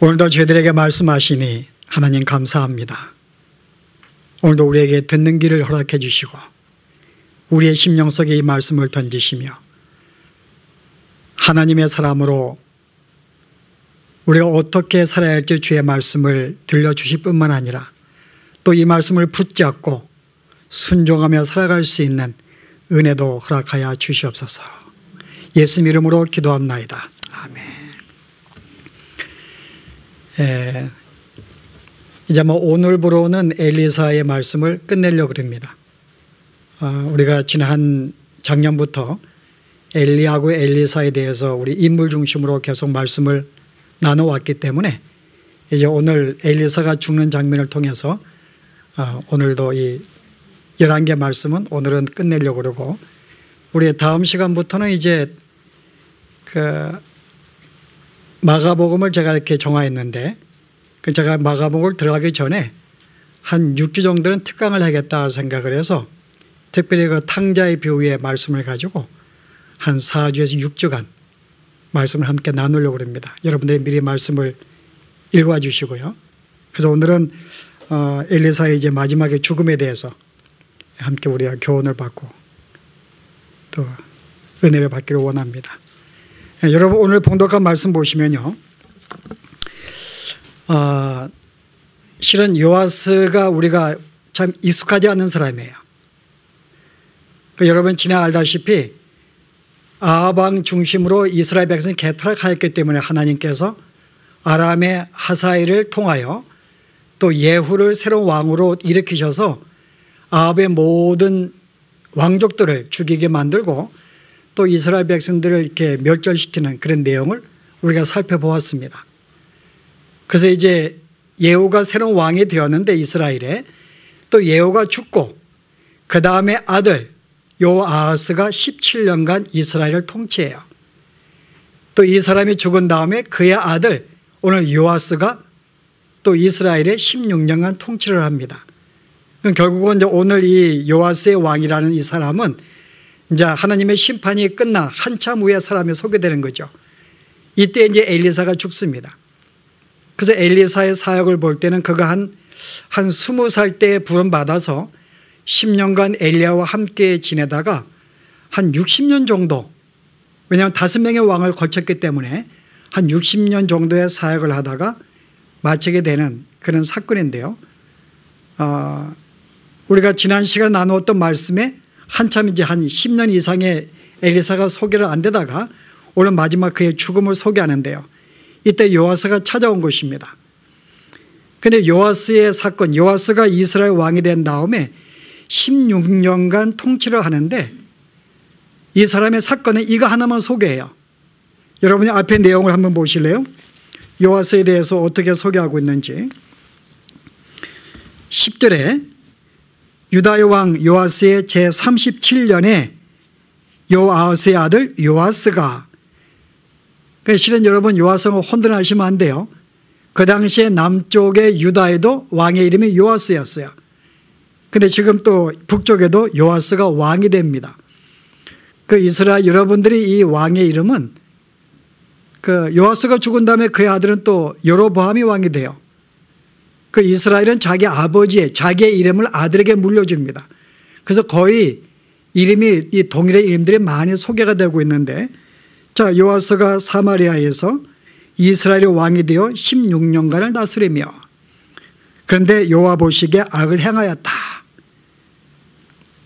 오늘도 저희들에게 말씀하시니 하나님 감사합니다. 오늘도 우리에게 듣는 길을 허락해 주시고 우리의 심령 속에 이 말씀을 던지시며 하나님의 사람으로 우리가 어떻게 살아야 할지 주의 말씀을 들려주실 뿐만 아니라 또 이 말씀을 붙잡고 순종하며 살아갈 수 있는 은혜도 허락하여 주시옵소서. 예수 이름으로 기도합나이다. 아멘. 이제 오늘부로는 엘리사의 말씀을 끝내려고 합니다. 우리가 지난 작년부터 엘리야하고 엘리사에 대해서 우리 인물 중심으로 계속 말씀을 나눠왔기 때문에 이제 오늘 엘리사가 죽는 장면을 통해서 오늘도 이 11개 말씀은 오늘은 끝내려고 그러고 우리 다음 시간부터는 이제 마가복음을 제가 이렇게 정하였는데 제가 마가복음을 들어가기 전에 한 6주 정도는 특강을 하겠다 생각을 해서 특별히 그 탕자의 비유의 말씀을 가지고 한 4주에서 6주간 말씀을 함께 나누려고 합니다. 여러분들이 미리 말씀을 읽어 주시고요. 그래서 오늘은 엘리사의 이제 마지막의 죽음에 대해서 함께 우리가 교훈을 받고 또 은혜를 받기를 원합니다. 여러분 오늘 봉독한 말씀 보시면요. 실은 요아스가 우리가 참 익숙하지 않은 사람이에요. 여러분 지난 알다시피 아합 왕 중심으로 이스라엘 백성이 개타락하였기 때문에 하나님께서 아람의 하사엘을 통하여 또 예후를 새로운 왕으로 일으키셔서 아합의 모든 왕족들을 죽이게 만들고 또 이스라엘 백성들을 이렇게 멸절시키는 그런 내용을 우리가 살펴보았습니다. 그래서 이제 예후가 새로운 왕이 되었는데 이스라엘에 또 예후가 죽고 그 다음에 아들 요아하스가 17년간 이스라엘을 통치해요. 또 이 사람이 죽은 다음에 그의 아들 오늘 요아스가 또 이스라엘에 16년간 통치를 합니다. 결국은 이제 오늘 이 요아스의 왕이라는 이 사람은 이제 하나님의 심판이 끝난 한참 후에 사람이 소개되는 거죠. 이때 이제 엘리사가 죽습니다. 그래서 엘리사의 사역을 볼 때는 그가 한 20살 때에 부름받아서 10년간 엘리야와 함께 지내다가 한 60년 정도, 왜냐하면 5명의 왕을 거쳤기 때문에 한 60년 정도의 사역을 하다가 마치게 되는 그런 사건인데요. 우리가 지난 시간에 나누었던 말씀에 한참 이제 한 10년 이상의 엘리사가 소개를 안 되다가 오늘 마지막 그의 죽음을 소개하는데요. 이때 요아스가 찾아온 것입니다. 그런데 요아스의 사건, 요아스가 이스라엘 왕이 된 다음에 16년간 통치를 하는데 이 사람의 사건은 이거 하나만 소개해요. 여러분이 앞에 내용을 한번 보실래요? 요아스에 대해서 어떻게 소개하고 있는지. 10절에 유다의 왕 요아스의 제37년에 요아스의 아들 요아스가, 실은 여러분 요아스가 혼돈하시면 안 돼요. 그 당시에 남쪽의 유다에도 왕의 이름이 요아스였어요. 근데 지금 또 북쪽에도 요아스가 왕이 됩니다. 그 이스라엘 여러분들이 이 왕의 이름은 그 요아스가 죽은 다음에 그의 아들은 또 여로보암이 왕이 돼요. 그 이스라엘은 자기 아버지의 자기의 이름을 아들에게 물려줍니다. 그래서 거의 이름이 이 동일의 이름들이 많이 소개가 되고 있는데, 자 요아스가 사마리아에서 이스라엘의 왕이 되어 16년간을 다스리며 그런데 여호와 보시기에 악을 행하였다.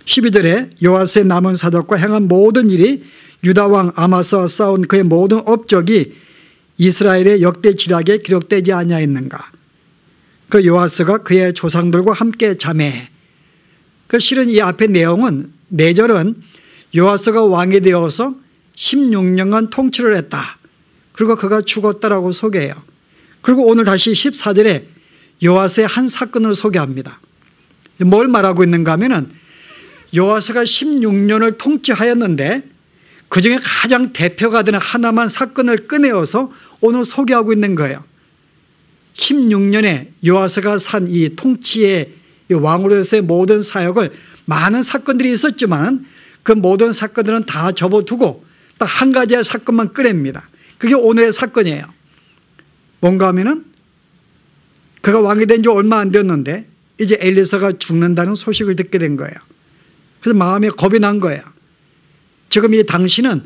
12절에 요아스의 남은 사적과 행한 모든 일이 유다 왕 아마스와 싸운 그의 모든 업적이 이스라엘의 역대 지략에 기록되지 아니하였는가. 그 요아스가 그의 조상들과 함께 자매해. 그 실은 이 앞에 내용은 4절은 요아스가 왕이 되어서 16년간 통치를 했다. 그리고 그가 죽었다라고 소개해요. 그리고 오늘 다시 14절에 요아스의 한 사건을 소개합니다. 뭘 말하고 있는가 하면은 요아스가 16년을 통치하였는데 그중에 가장 대표가 되는 하나만 사건을 꺼내어서 오늘 소개하고 있는 거예요. 16년에 요아스가 산 이 통치의 왕으로서의 모든 사역을 많은 사건들이 있었지만 그 모든 사건들은 다 접어두고 딱 한 가지의 사건만 꺼냅니다. 그게 오늘의 사건이에요. 뭔가 하면은 그가 왕이 된 지 얼마 안 되었는데 이제 엘리사가 죽는다는 소식을 듣게 된 거예요. 그래서 마음에 겁이 난 거예요. 지금 이 당신은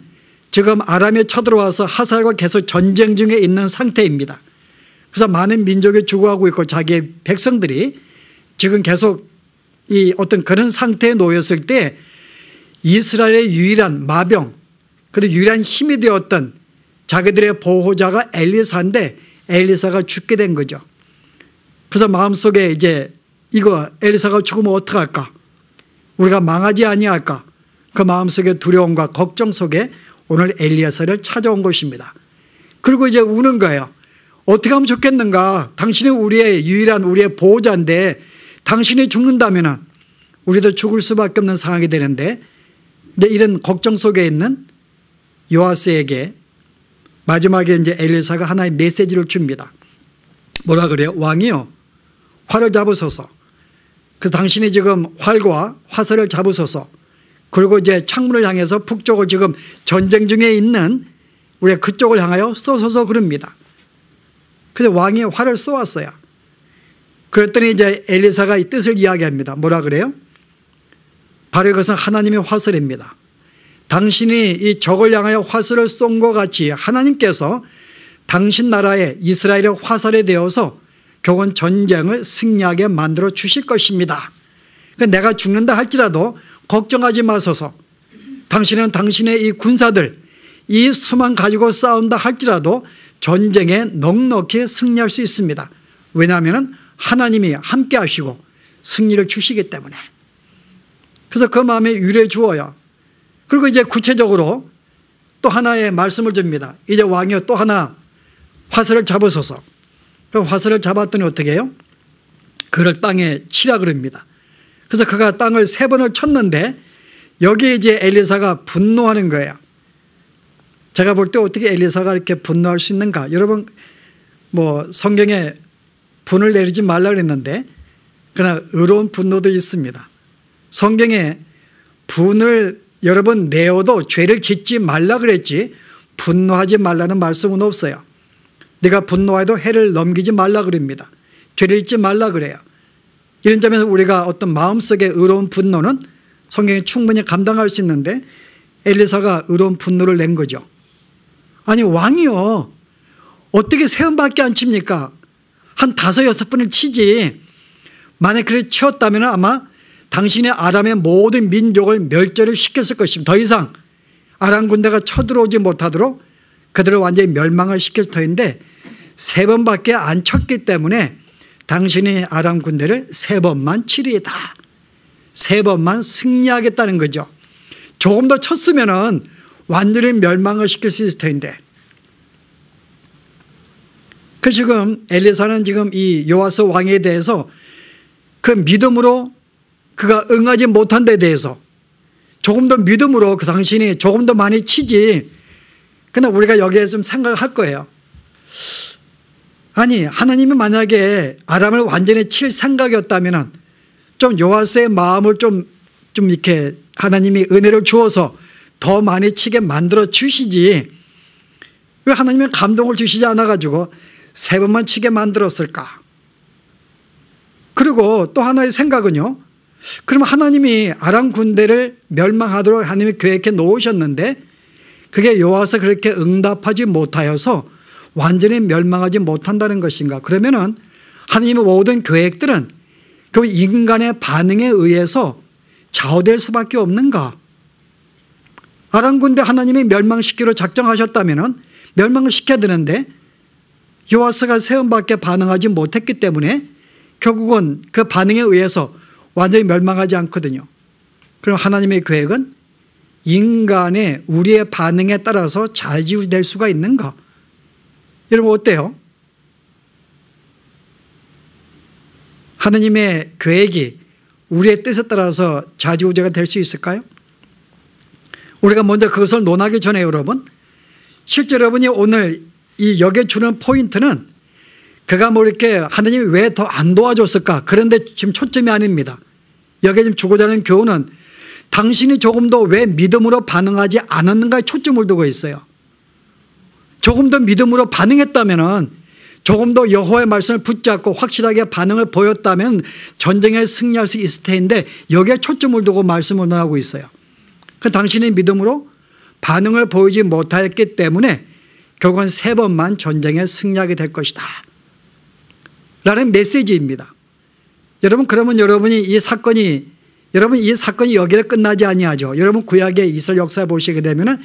지금 아람에 쳐들어와서 하사엘과 계속 전쟁 중에 있는 상태입니다. 그래서 많은 민족이 죽어가고 있고 자기의 백성들이 지금 계속 이 어떤 그런 상태에 놓였을 때 이스라엘의 유일한 마병, 그리고 유일한 힘이 되었던 자기들의 보호자가 엘리사인데 엘리사가 죽게 된 거죠. 그래서 마음속에 이제 이거 엘리사가 죽으면 어떡할까? 우리가 망하지 아니할까? 그 마음속에 두려움과 걱정 속에 오늘 엘리야사를 찾아온 것입니다. 그리고 이제 우는 거예요. 어떻게 하면 좋겠는가? 당신이 우리의 유일한 우리의 보호자인데 당신이 죽는다면 우리도 죽을 수밖에 없는 상황이 되는데 이제 이런 걱정 속에 있는 요아스에게 마지막에 이제 엘리사가 하나의 메시지를 줍니다. 뭐라 그래요? 왕이요, 활을 잡으소서. 그래서 당신이 지금 활과 화살을 잡으소서. 그리고 이제 창문을 향해서 북쪽을 지금 전쟁 중에 있는 우리 그쪽을 향하여 쏘소서 그럽니다. 그래서 왕이 활을 쏘았어요. 그랬더니 이제 엘리사가 이 뜻을 이야기합니다. 뭐라 그래요? 바로 이것은 하나님의 화살입니다. 당신이 이 적을 향하여 화살을 쏜 것 같이 하나님께서 당신 나라에 이스라엘의 화살이 되어서 결국은 전쟁을 승리하게 만들어 주실 것입니다. 그러니까 내가 죽는다 할지라도 걱정하지 마소서. 당신은 당신의 이 군사들 이 수만 가지고 싸운다 할지라도 전쟁에 넉넉히 승리할 수 있습니다. 왜냐하면 하나님이 함께 하시고 승리를 주시기 때문에. 그래서 그 마음에 위로해 주어요. 그리고 이제 구체적으로 또 하나의 말씀을 줍니다. 이제 왕이요, 또 하나 화살을 잡으소서. 그 화살을 잡았더니 어떻게 해요? 그를 땅에 치라 그럽니다. 그래서 그가 땅을 3번을 쳤는데 여기에 이제 엘리사가 분노하는 거예요. 제가 볼 때 어떻게 엘리사가 이렇게 분노할 수 있는가? 여러분 뭐 성경에 분을 내리지 말라 그랬는데 그러나 의로운 분노도 있습니다. 성경에 분을 여러분 내어도 죄를 짓지 말라 그랬지 분노하지 말라는 말씀은 없어요. 네가 분노해도 해를 넘기지 말라 그럽니다. 죄를 짓지 말라 그래요. 이런 점에서 우리가 어떤 마음속의 의로운 분노는 성경이 충분히 감당할 수 있는데 엘리사가 의로운 분노를 낸 거죠. 아니 왕이요, 어떻게 3번밖에 안 칩니까? 한 5, 6번을 치지. 만약 그렇게 치었다면 아마 당신의 아람의 모든 민족을 멸절을 시켰을 것입니다. 더 이상 아람 군대가 쳐들어오지 못하도록 그들을 완전히 멸망을 시켰을 터인데 3번밖에 안 쳤기 때문에 당신이 아람 군대를 3번만 치리이다. 3번만 승리하겠다는 거죠. 조금 더 쳤으면 완전히 멸망을 시킬 수 있을 텐데. 그 지금 엘리사는 지금 이 요아스 왕에 대해서 그 믿음으로 그가 응하지 못한 데 대해서 조금 더 믿음으로 그 당신이 조금 더 많이 치지. 그러나 우리가 여기에 좀 생각할 거예요. 아니 하나님이 만약에 아람을 완전히 칠 생각이었다면 좀 요아스의 마음을 좀 이렇게 하나님이 은혜를 주어서 더 많이 치게 만들어 주시지 왜 하나님이 감동을 주시지 않아 가지고 3번만 치게 만들었을까? 그리고 또 하나의 생각은요, 그럼 하나님이 아람 군대를 멸망하도록 하나님이 계획해 놓으셨는데 그게 요아스 그렇게 응답하지 못하여서 완전히 멸망하지 못한다는 것인가? 그러면은 하나님의 모든 계획들은 그 인간의 반응에 의해서 좌우될 수밖에 없는가? 아람 군대 하나님이 멸망시키기로 작정하셨다면 멸망을 시켜야 되는데 요아스가 3번밖에 반응하지 못했기 때문에 결국은 그 반응에 의해서 완전히 멸망하지 않거든요. 그럼 하나님의 계획은 인간의 우리의 반응에 따라서 좌지우지될 수가 있는가? 여러분 어때요? 하나님의 계획이 우리의 뜻에 따라서 좌지우지가 될 수 있을까요? 우리가 먼저 그것을 논하기 전에 여러분, 실제 여러분이 오늘 이 여기에 주는 포인트는 그가 뭐 이렇게 하나님이 왜 더 안 도와줬을까? 그런데 지금 초점이 아닙니다. 여기에 지금 주고자 하는 교훈은 당신이 조금 더 왜 믿음으로 반응하지 않았는가에 초점을 두고 있어요. 조금 더 믿음으로 반응했다면 조금 더 여호와의 말씀을 붙잡고 확실하게 반응을 보였다면 전쟁에 승리할 수 있을 텐데 여기에 초점을 두고 말씀을 하고 있어요. 그 당신의 믿음으로 반응을 보이지 못하였기 때문에 결국은 3번만 전쟁에 승리하게 될 것이다 라는 메시지입니다. 여러분, 그러면 여러분이 이 사건이 여기에 끝나지 아니하죠. 여러분 구약의 이스라엘 역사에 보시게 되면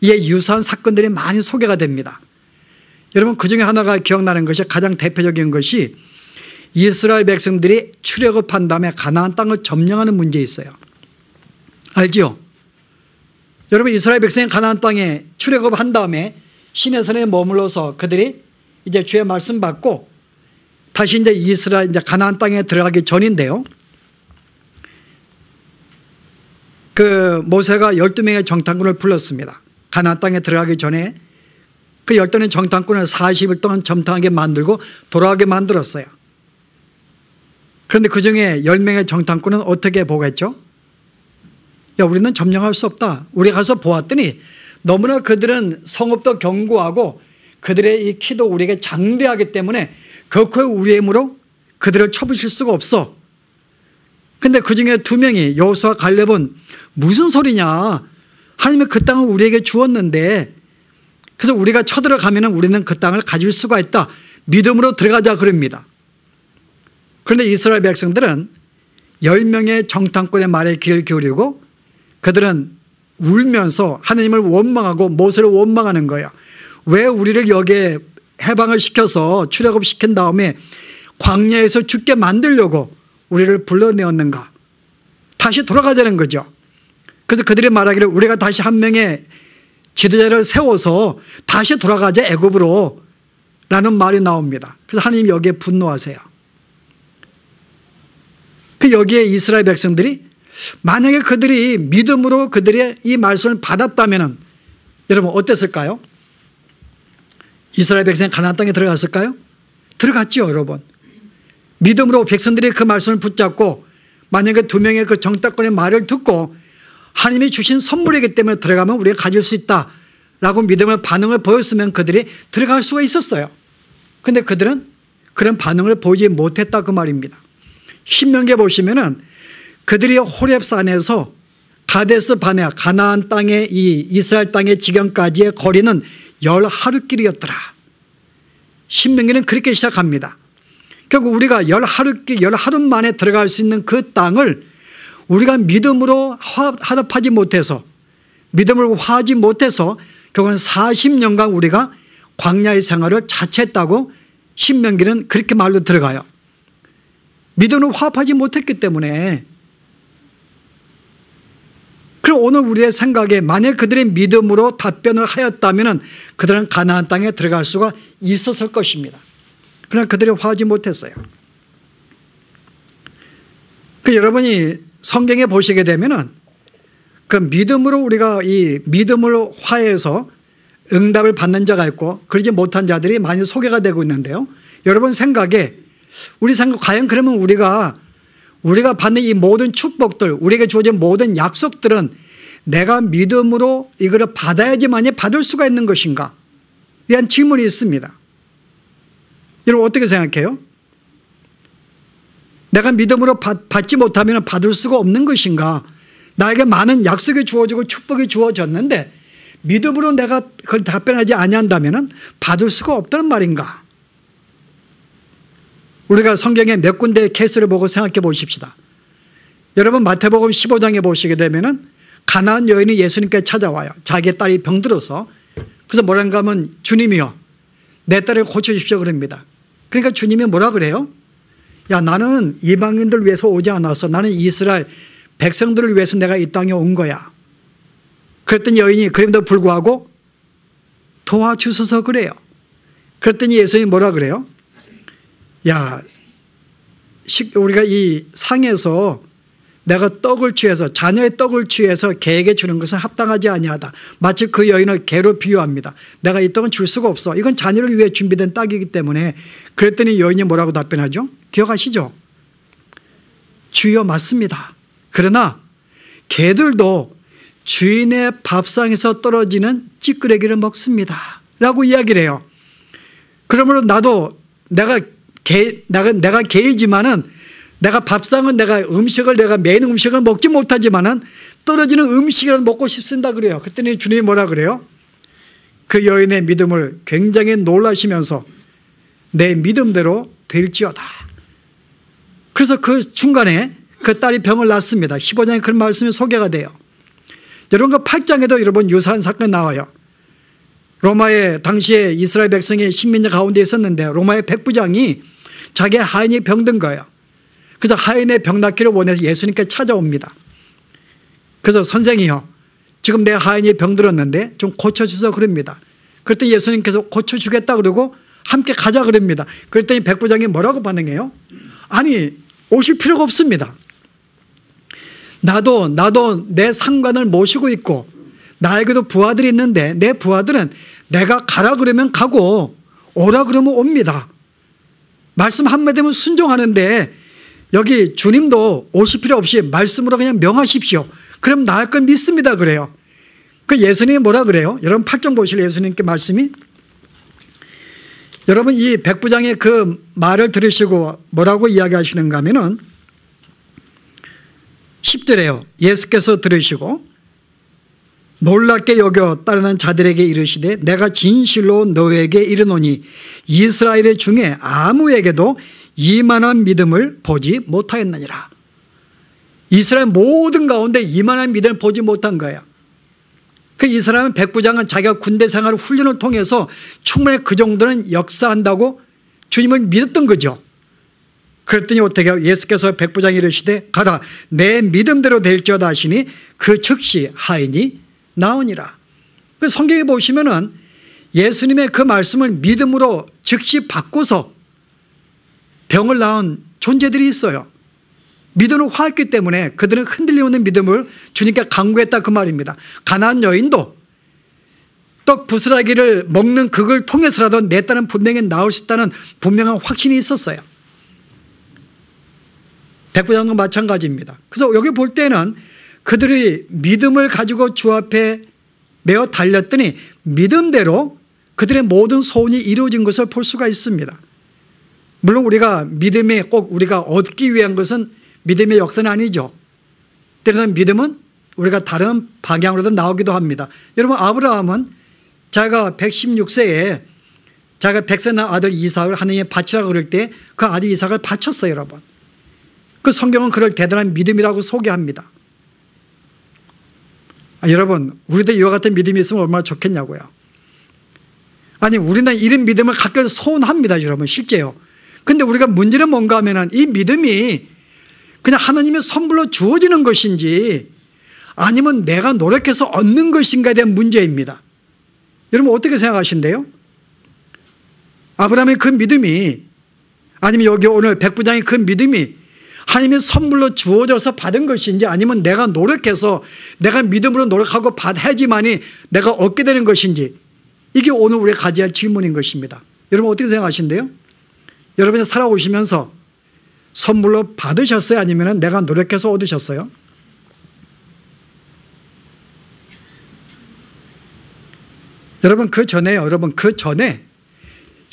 이에 유사한 사건들이 많이 소개가 됩니다. 여러분, 그중에 하나가 기억나는 것이, 가장 대표적인 것이 이스라엘 백성들이 출애굽한 다음에 가나안 땅을 점령하는 문제 있어요. 알죠? 여러분, 이스라엘 백성이 가나안 땅에 출애굽한 다음에 시내산에 머물러서 그들이 이제 주의 말씀 받고 다시 이제 가나안 땅에 들어가기 전인데요. 그 모세가 12명의 정탐꾼을 불렀습니다. 가나안 땅에 들어가기 전에 그 12명의 정탐꾼을 40일 동안 점탕하게 만들고 돌아가게 만들었어요. 그런데 그중에 10명의 정탐꾼은 어떻게 보겠죠? 야, 우리는 점령할 수 없다. 우리 가서 보았더니 너무나 그들은 성읍도 견고하고 그들의 이 키도 우리에게 장대하기 때문에 결코 우리의 힘으로 그들을 쳐부실 수가 없어. 근데 그중에 2명이 여호수아 갈렙은 무슨 소리냐, 하나님이 그 땅을 우리에게 주었는데 그래서 우리가 쳐들어가면 우리는 그 땅을 가질 수가 있다, 믿음으로 들어가자 그럽니다. 그런데 이스라엘 백성들은 10명의 정탐꾼의 말에 귀를 기울이고 그들은 울면서 하나님을 원망하고 모세를 원망하는 거예요. 왜 우리를 여기에 해방을 시켜서 출애굽시킨 다음에 광야에서 죽게 만들려고 우리를 불러내었는가. 다시 돌아가자는 거죠. 그래서 그들이 말하기를 우리가 다시 한 명의 지도자를 세워서 다시 돌아가자 애굽으로 라는 말이 나옵니다. 그래서 하나님 여기에 분노하세요. 그 여기에 이스라엘 백성들이 만약에 그들이 믿음으로 그들의 이 말씀을 받았다면 여러분 어땠을까요? 이스라엘 백성이 가나안 땅에 들어갔을까요? 들어갔죠, 여러분. 믿음으로 백성들이 그 말씀을 붙잡고 만약에 2명의 그 정탐꾼의 말을 듣고 하나님이 주신 선물이기 때문에 들어가면 우리가 가질 수 있다라고 믿음의 반응을 보였으면 그들이 들어갈 수가 있었어요. 그런데 그들은 그런 반응을 보이지 못했다 그 말입니다. 신명기에 보시면은 그들이 호렙산에서 가데스 바네아 가나안 땅의 이 이스라엘 땅의 지경까지의 거리는 10하루길이었더라. 신명기는 그렇게 시작합니다. 결국 우리가 10하루 만에 들어갈 수 있는 그 땅을 우리가 믿음으로 화답하지 못해서, 믿음으로 화하지 못해서 결국은 40년간 우리가 광야의 생활을 자처했다고 신명기는 그렇게 말로 들어가요. 믿음으로 화합하지 못했기 때문에. 그럼 오늘 우리의 생각에 만약 그들의 믿음으로 답변을 하였다면 그들은 가나안 땅에 들어갈 수가 있었을 것입니다. 그러나 그들이 화하지 못했어요. 그 여러분이 성경에 보시게 되면은 그 믿음으로 우리가 이 믿음으로 화해해서 응답을 받는 자가 있고 그러지 못한 자들이 많이 소개가 되고 있는데요. 여러분 생각에 우리 생각 과연 그러면 우리가 받는 이 모든 축복들, 우리에게 주어진 모든 약속들은 내가 믿음으로 이거를 받아야지만이 받을 수가 있는 것인가? 이런 질문이 있습니다. 여러분 어떻게 생각해요? 내가 믿음으로 받지 못하면 받을 수가 없는 것인가? 나에게 많은 약속이 주어지고 축복이 주어졌는데 믿음으로 내가 그걸 답변하지 아니한다면 받을 수가 없다는 말인가? 우리가 성경의 몇 군데의 케이스를 보고 생각해 보십시다. 여러분 마태복음 15장에 보시게 되면 가나안 여인이 예수님께 찾아와요. 자기의 딸이 병들어서. 그래서 뭐라는가 하면 주님이요 내 딸을 고쳐주십시오 그럽니다. 그러니까 주님이 뭐라 그래요? 야, 나는 이방인들 위해서 오지 않았어. 나는 이스라엘 백성들을 위해서 내가 이 땅에 온 거야. 그랬더니 여인이 그럼에도 불구하고 도와주소서 그래요. 그랬더니 예수님이 뭐라 그래요? 야, 우리가 이 상에서 내가 떡을 취해서 자녀의 떡을 취해서 개에게 주는 것은 합당하지 아니하다. 마치 그 여인을 개로 비유합니다. 내가 이 떡은 줄 수가 없어. 이건 자녀를 위해 준비된 떡이기 때문에. 그랬더니 여인이 뭐라고 답변하죠? 기억하시죠? 주여 맞습니다. 그러나 개들도 주인의 밥상에서 떨어지는 찌끄레기를 먹습니다 라고 이야기를 해요. 그러므로 나도 내가 개이지만은 내가 밥상은 내가 메인 음식을 먹지 못하지만은 떨어지는 음식이라도 먹고 싶습니다 그래요. 그랬더니 주님이 뭐라 그래요? 그 여인의 믿음을 굉장히 놀라시면서 내 믿음대로 될지어다. 그래서 그 중간에 그 딸이 병을 낳습니다. 15장에 그런 말씀이 소개가 돼요. 여러분 그 8장에도 여러분 유사한 사건이 나와요. 로마의 당시에 이스라엘 백성이 식민지 가운데 있었는데 로마의 백부장이 자기의 하인이 병든 거예요. 그래서 하인의 병 낫기를 원해서 예수님께 찾아옵니다. 그래서 선생이요, 지금 내 하인이 병들었는데 좀 고쳐주소 그럽니다. 그랬더니 예수님께서 고쳐주겠다 그러고 함께 가자 그럽니다. 그랬더니 백부장이 뭐라고 반응해요? 아니 오실 필요가 없습니다. 나도 내 상관을 모시고 있고 나에게도 부하들이 있는데 내 부하들은 내가 가라 그러면 가고 오라 그러면 옵니다. 말씀 한마디면 순종하는데 여기 주님도 오실 필요 없이 말씀으로 그냥 명하십시오. 그럼 나을 걸 믿습니다 그래요. 그 예수님이 뭐라 그래요? 여러분 8장 보실래요? 예수님께 말씀이. 여러분 이 백부장의 그 말을 들으시고 뭐라고 이야기하시는가 하면은 10절에요. 예수께서 들으시고 놀랍게 여겨 따르는 자들에게 이르시되 내가 진실로 너에게 이르노니 이스라엘 중에 아무에게도 이만한 믿음을 보지 못하였느니라. 이스라엘 모든 가운데 이만한 믿음을 보지 못한 거예요. 그 이스라엘 백부장은 자기가 군대 생활 훈련을 통해서 충분히 그 정도는 역사한다고 주님을 믿었던 거죠. 그랬더니 어떻게 해요? 예수께서 백부장이 이르시되 가라 내 믿음대로 될지어다 하시니 그 즉시 하인이 나으니라. 그 성경에 보시면은 예수님의 그 말씀을 믿음으로 즉시 바꿔서 병을 낳은 존재들이 있어요. 믿음으로 화했기 때문에 그들은 흔들림 없는 믿음을 주님께 강구했다 그 말입니다. 가나안 여인도 떡 부스라기를 먹는 그걸 통해서라도 내 딸은 분명히 나올 수 있다는 분명한 확신이 있었어요. 백부장도 마찬가지입니다. 그래서 여기 볼 때는 그들이 믿음을 가지고 주 앞에 메어 달렸더니 믿음대로 그들의 모든 소원이 이루어진 것을 볼 수가 있습니다. 물론 우리가 믿음이 꼭 우리가 얻기 위한 것은 믿음의 역사는 아니죠. 때로는 믿음은 우리가 다른 방향으로도 나오기도 합니다. 여러분 아브라함은 자기가 116세에 자기가 100세 난 아들 이삭을 하나님께 바치라고 그럴 때 그 아들 이삭을 바쳤어요. 여러분 그 성경은 그를 대단한 믿음이라고 소개합니다. 여러분 우리도 이와 같은 믿음이 있으면 얼마나 좋겠냐고요. 아니 우리는 이런 믿음을 갖기를 소원합니다. 여러분 실제요. 근데 우리가 문제는 뭔가 하면은 이 믿음이 그냥 하나님의 선물로 주어지는 것인지 아니면 내가 노력해서 얻는 것인가에 대한 문제입니다. 여러분 어떻게 생각하신대요? 아브라함의 그 믿음이 아니면 여기 오늘 백부장의 그 믿음이 하나님의 선물로 주어져서 받은 것인지 아니면 내가 노력해서 내가 믿음으로 노력하고 해야지만이 내가 얻게 되는 것인지 이게 오늘 우리가 가져야 할 질문인 것입니다. 여러분 어떻게 생각하신대요? 여러분이 살아오시면서 선물로 받으셨어요? 아니면 내가 노력해서 얻으셨어요? 여러분 그 전에요.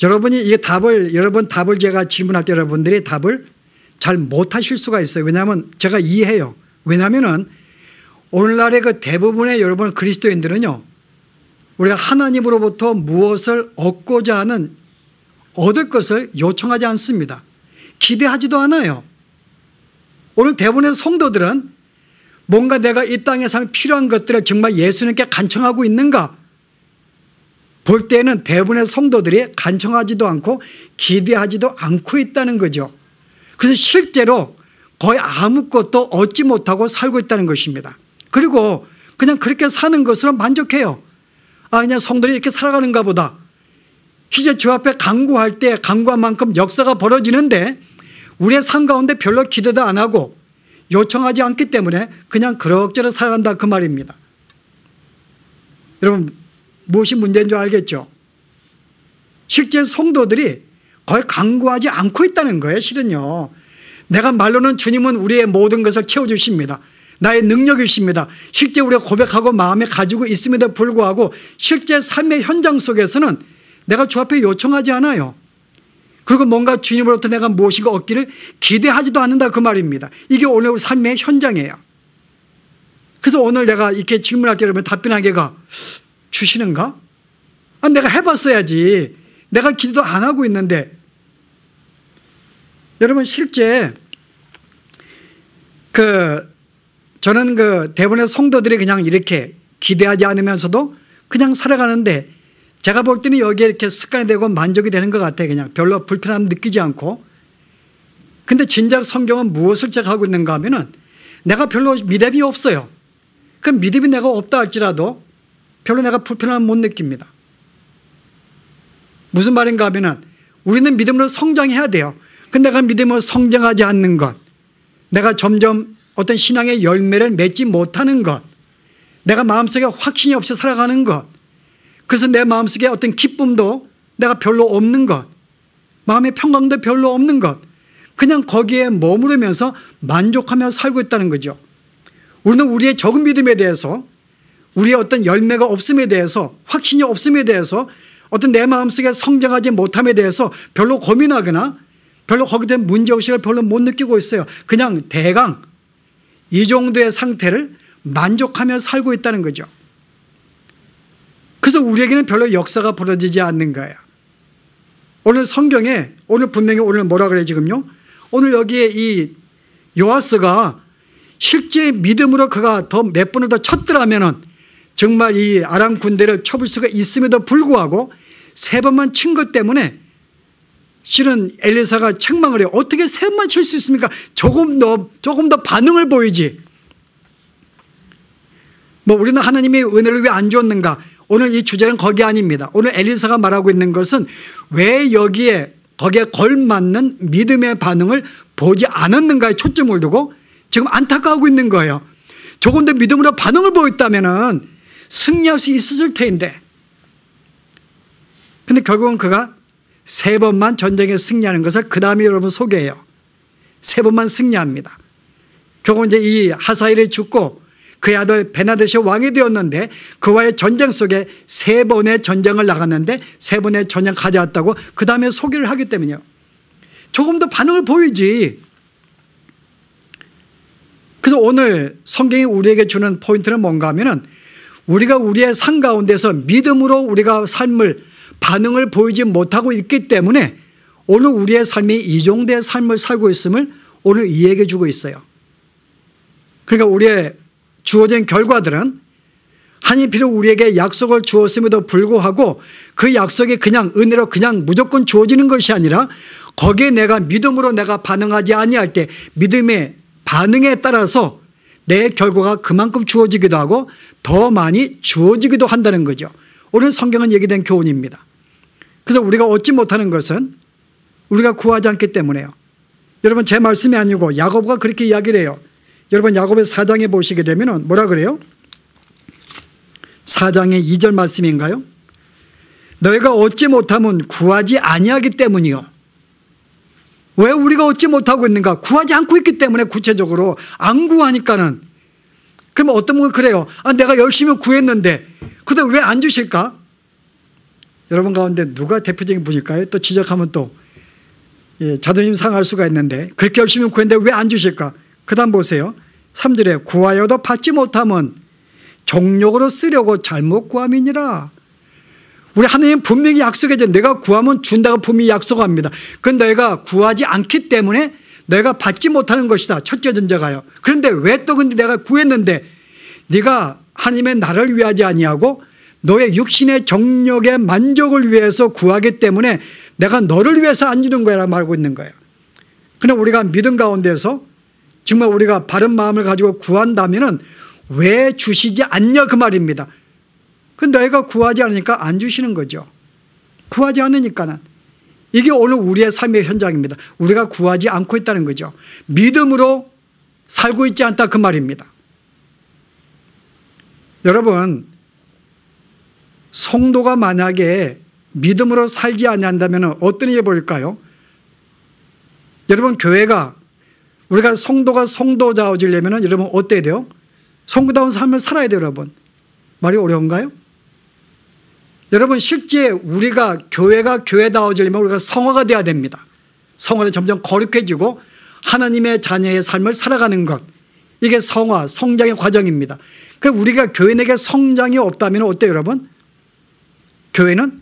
여러분이 이 답을 제가 질문할 때 여러분들이 답을 잘 못하실 수가 있어요. 왜냐하면 제가 이해해요. 왜냐하면 오늘날의 그 대부분의 여러분 그리스도인들은요 우리가 하나님으로부터 무엇을 얻고자 하는 얻을 것을 요청하지 않습니다. 기대하지도 않아요. 오늘 대부분의 성도들은 뭔가 내가 이 땅에서 하면 필요한 것들을 정말 예수님께 간청하고 있는가 볼 때는 대부분의 성도들이 간청하지도 않고 기대하지도 않고 있다는 거죠. 그래서 실제로 거의 아무것도 얻지 못하고 살고 있다는 것입니다. 그리고 그냥 그렇게 사는 것으로 만족해요. 그냥 성도들이 이렇게 살아가는가 보다. 이제 주 앞에 간구할 때 간구한 만큼 역사가 벌어지는데 우리의 삶 가운데 별로 기대도 안 하고 요청하지 않기 때문에 그냥 그럭저럭 살아간다 그 말입니다. 여러분 무엇이 문제인 줄 알겠죠? 실제 성도들이 거의 간구하지 않고 있다는 거예요. 실은요 내가 말로는 주님은 우리의 모든 것을 채워주십니다. 나의 능력이십니다. 실제 우리가 고백하고 마음에 가지고 있음에도 불구하고 실제 삶의 현장 속에서는 내가 주 앞에 요청하지 않아요. 그리고 뭔가 주님으로부터 내가 무엇인가 얻기를 기대하지도 않는다 그 말입니다. 이게 오늘 우리 삶의 현장이에요. 그래서 오늘 내가 이렇게 질문할 때 여러분 답변하기가 주시는가? 내가 해봤어야지. 내가 기도 안 하고 있는데. 여러분 실제 저는 대부분의 성도들이 그냥 이렇게 기대하지 않으면서도 그냥 살아가는데 제가 볼 때는 여기에 이렇게 습관이 되고 만족이 되는 것 같아요. 그냥 별로 불편함 느끼지 않고. 근데 진작 성경은 무엇을 제가 하고 있는가 하면은 내가 별로 믿음이 없어요. 그 믿음이 내가 없다 할지라도 별로 내가 불편함을 못 느낍니다. 무슨 말인가 하면은 우리는 믿음으로 성장해야 돼요. 근데 내가 믿음으로 성장하지 않는 것, 내가 점점 어떤 신앙의 열매를 맺지 못하는 것, 내가 마음속에 확신이 없이 살아가는 것, 그래서 내 마음속에 어떤 기쁨도 내가 별로 없는 것, 마음의 평강도 별로 없는 것, 그냥 거기에 머무르면서 만족하며 살고 있다는 거죠. 우리는 우리의 적은 믿음에 대해서, 우리의 어떤 열매가 없음에 대해서, 확신이 없음에 대해서, 어떤 내 마음속에 성장하지 못함에 대해서 별로 고민하거나 별로 거기에 대한 문제의식을 별로 못 느끼고 있어요. 그냥 대강 이 정도의 상태를 만족하며 살고 있다는 거죠. 그래서 우리에게는 별로 역사가 벌어지지 않는 거예요. 오늘 성경에 오늘 분명히 오늘 뭐라 그래 지금요? 오늘 여기에 이 요아스가 실제 믿음으로 그가 더 몇 번을 더 쳤더라면은 정말 이 아람 군대를 쳐볼 수가 있음에도 불구하고 3번만 친 것 때문에 실은 엘리사가 책망을 해요. 어떻게 3번만 칠 수 있습니까? 조금 더 반응을 보이지. 우리는 하나님의 은혜를 왜 안 주었는가? 오늘 이 주제는 거기 아닙니다. 오늘 엘리사가 말하고 있는 것은 왜 거기에 걸맞는 믿음의 반응을 보지 않았는가에 초점을 두고 지금 안타까워하고 있는 거예요. 조금 더 믿음으로 반응을 보였다면 승리할 수 있었을 텐데. 근데 결국은 그가 3번만 전쟁에 승리하는 것을 그 다음에 여러분 소개해요. 3번만 승리합니다. 결국 이제 이 하사엘이 죽고 그의 아들 베나데시 왕이 되었는데 그와의 전쟁 속에 3번의 전쟁을 나갔는데 3번의 전쟁 가져왔다고 그 다음에 소개를 하기 때문이요. 조금 더 반응을 보이지. 그래서 오늘 성경이 우리에게 주는 포인트는 뭔가 하면은 우리가 우리의 삶 가운데서 믿음으로 우리가 삶을 반응을 보이지 못하고 있기 때문에 오늘 우리의 삶이 이 정도의 삶을 살고 있음을 오늘 이야기해 주고 있어요. 그러니까 우리의 주어진 결과들은 하나님 비록 우리에게 약속을 주었음에도 불구하고 그 약속이 그냥 은혜로 그냥 무조건 주어지는 것이 아니라 거기에 내가 믿음으로 내가 반응하지 아니할 때 믿음의 반응에 따라서 내 결과가 그만큼 주어지기도 하고 더 많이 주어지기도 한다는 거죠. 오늘 성경은 얘기된 교훈입니다. 그래서 우리가 얻지 못하는 것은 우리가 구하지 않기 때문에요. 여러분 제 말씀이 아니고 야고보가 그렇게 이야기를 해요. 여러분 야고보 4장에 보시게 되면 뭐라 그래요? 4장의 2절 말씀인가요? 너희가 얻지 못하면 구하지 아니하기 때문이요. 왜 우리가 얻지 못하고 있는가? 구하지 않고 있기 때문에 구체적으로 안 구하니까는. 그러면 어떤 분은 그래요. 내가 열심히 구했는데 그런데 왜 안 주실까? 여러분 가운데 누가 대표적인 분일까요? 또 지적하면 또 자존심 상할 수가 있는데 그렇게 열심히 구했는데 왜 안 주실까? 그 다음 보세요. 3절에 구하여도 받지 못하면 정욕으로 쓰려고 잘못 구함이니라. 우리 하나님 분명히 약속해줘. 내가 구하면 준다고 분명히 약속합니다. 그건 너희가 구하지 않기 때문에 너희가 받지 못하는 것이다. 첫째 전제가요. 그런데 왜 또 근데 내가 구했는데 네가 하나님의 나를 위하지 아니하고 너의 육신의 정욕의 만족을 위해서 구하기 때문에 내가 너를 위해서 안 주는 거야 라고 말하고 있는 거예요. 그러나 우리가 믿음 가운데서 정말 우리가 바른 마음을 가지고 구한다면 왜 주시지 않냐 그 말입니다. 근데 너희가 구하지 않으니까 안 주시는 거죠. 구하지 않으니까는. 이게 오늘 우리의 삶의 현장입니다. 우리가 구하지 않고 있다는 거죠. 믿음으로 살고 있지 않다 그 말입니다. 여러분 성도가 만약에 믿음으로 살지 않는다면 어떤 일이 벌일까요? 여러분 교회가 우리가 성도가 성도자워지려면 여러분 어때야 돼요? 성도다운 삶을 살아야 돼요. 여러분 말이 어려운가요? 여러분 실제 우리가 교회가 교회다워지려면 우리가 성화가 돼야 됩니다. 성화는 점점 거룩해지고 하나님의 자녀의 삶을 살아가는 것, 이게 성화, 성장의 과정입니다. 그러니까 우리가 교인에게 성장이 없다면 어때요 여러분? 교회는